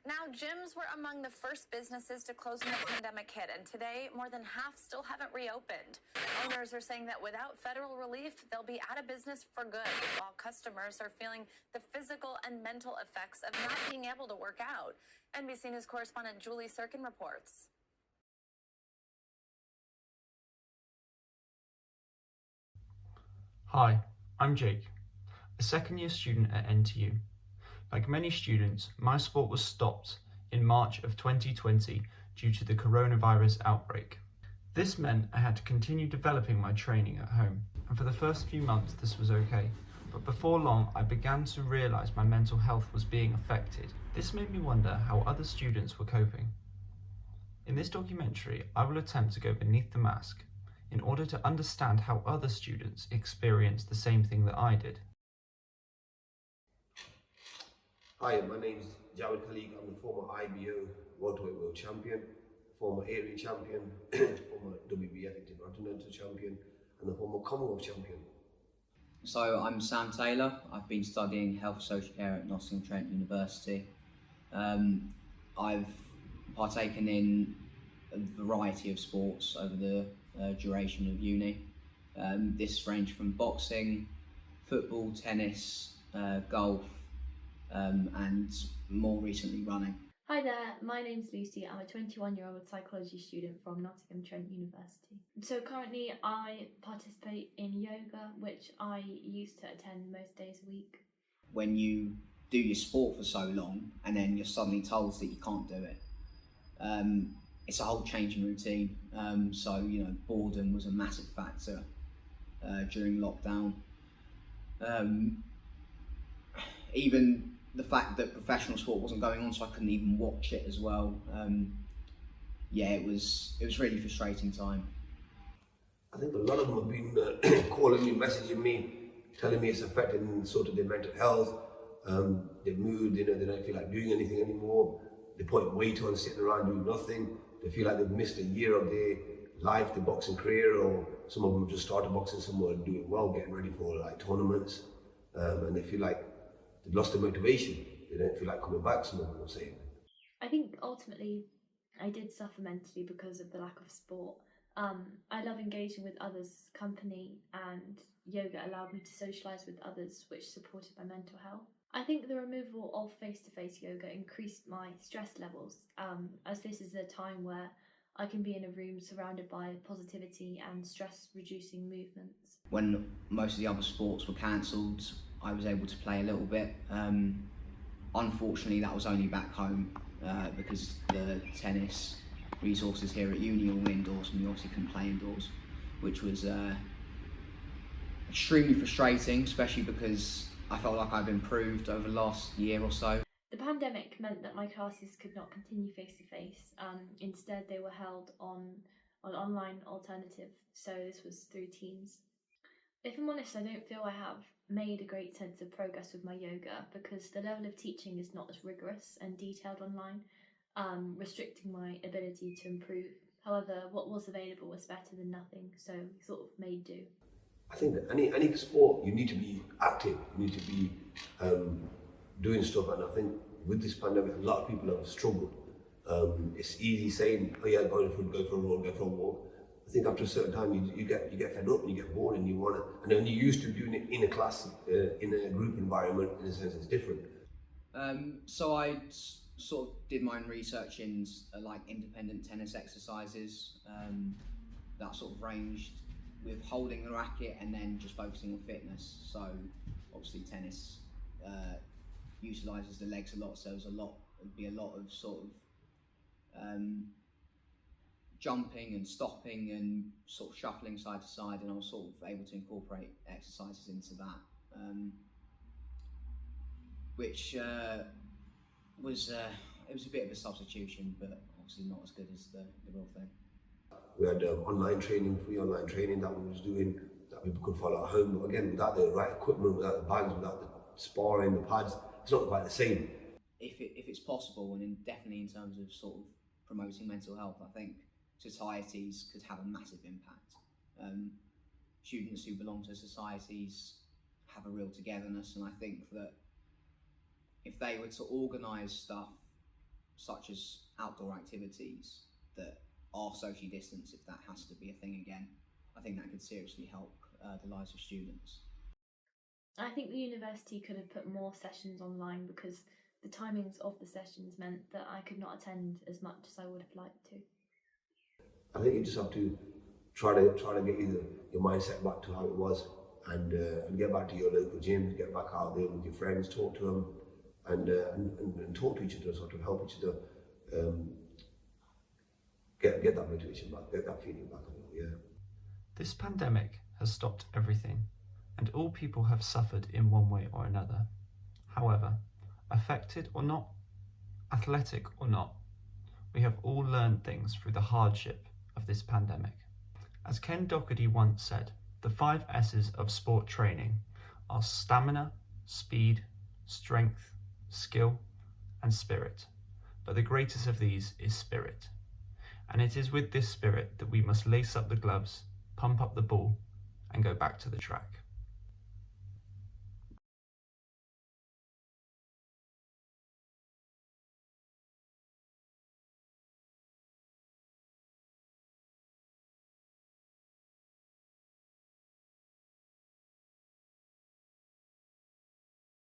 Now, gyms were among the first businesses to close when the pandemic hit, and today more than half still haven't reopened. Owners are saying that without federal relief, they'll be out of business for good, while customers are feeling the physical and mental effects of not being able to work out. NBC News correspondent Julie Sirkin reports. Hi, I'm Jake, a second-year student at NTU. Like many students, my sport was stopped in March of 2020 due to the coronavirus outbreak. This meant I had to continue developing my training at home, and for the first few months this was okay. But before long, I began to realise my mental health was being affected. This made me wonder how other students were coping. In this documentary, I will attempt to go beneath the mask in order to understand how other students experienced the same thing that I did. Hi, my name is Jawed Khalik. I'm the former IBO welterweight world champion, former area champion, former WBF Intercontinental champion, and the former Commonwealth champion. So I'm Sam Taylor. I've been studying health and social care at Nottingham Trent University. I've partaken in a variety of sports over the duration of uni. This ranged from boxing, football, tennis, golf, and more recently running. Hi there, my name's Lucy. I'm a 21-year-old psychology student from Nottingham Trent University. So currently I participate in yoga, which I used to attend most days a week. When you do your sport for so long and then you're suddenly told that you can't do it, it's a whole change in routine. So boredom was a massive factor during lockdown. Even the fact that professional sport wasn't going on, so I couldn't even watch it as well. It was really frustrating time. I think a lot of them have been calling me, messaging me, telling me it's affecting sort of their mental health, their mood. They don't feel like doing anything anymore. They put weight on, sitting around doing nothing. They feel like they've missed a year of their life, their boxing career, or some of them just started boxing, some are doing well, getting ready for like tournaments, and they feel like they've lost their motivation. They don't feel like coming back, some of them are saying. I think ultimately I did suffer mentally because of the lack of sport. I love engaging with others' company, and yoga allowed me to socialise with others, which supported my mental health. I think the removal of face-to-face yoga increased my stress levels, as this is a time where I can be in a room surrounded by positivity and stress-reducing movements. When most of the other sports were cancelled, I was able to play a little bit. Unfortunately, that was only back home because the tennis resources here at uni are all indoors and we obviously couldn't play indoors, which was extremely frustrating, especially because I felt like I've improved over the last year or so. The pandemic meant that my classes could not continue face-to-face. Instead, they were held on online alternative, so this was through Teams. If I'm honest, I don't feel I have made a great sense of progress with my yoga because the level of teaching is not as rigorous and detailed online, restricting my ability to improve. However, what was available was better than nothing, so sort of made do. I think that any sport, you need to be active, you need to be doing stuff, and I think with this pandemic, a lot of people have struggled. It's easy saying, oh yeah, go for a run, go for a walk. I think after a certain time, you get fed up and you get bored and you want to, and then you're used to doing it in a class, in a group environment, in a sense it's different. So I sort of did my own research in like independent tennis exercises that sort of ranged with holding the racket and then just focusing on fitness. So obviously tennis utilises the legs a lot, so it'd be a lot of sort of jumping and stopping and sort of shuffling side to side, and I was sort of able to incorporate exercises into that, which was it was a bit of a substitution, but obviously not as good as the real thing. We had online training, free online training that we was doing, that people could follow at home. But again, without the right equipment, without the bags, without the sparring, the pads, it's not quite the same. If it's possible, and definitely in terms of sort of promoting mental health, I think societies could have a massive impact. Students who belong to societies have a real togetherness, and I think that if they were to organise stuff such as outdoor activities that are socially distanced, if that has to be a thing again. I think that could seriously help the lives of students. I think the university could have put more sessions online because the timings of the sessions meant that I could not attend as much as I would have liked to. I think you just have to try to get your mindset back to how it was, and get back to your local gyms, get back out there with your friends, talk to them, and talk to each other, sort of help each other get that motivation back, get that feeling back. Yeah. This pandemic has stopped everything, and all people have suffered in one way or another. However, affected or not, athletic or not, we have all learned things through the hardship of this pandemic. As Ken Doherty once said, the 5 S's of sport training are stamina, speed, strength, skill, and spirit. But the greatest of these is spirit. And it is with this spirit that we must lace up the gloves, pump up the ball, and go back to the track.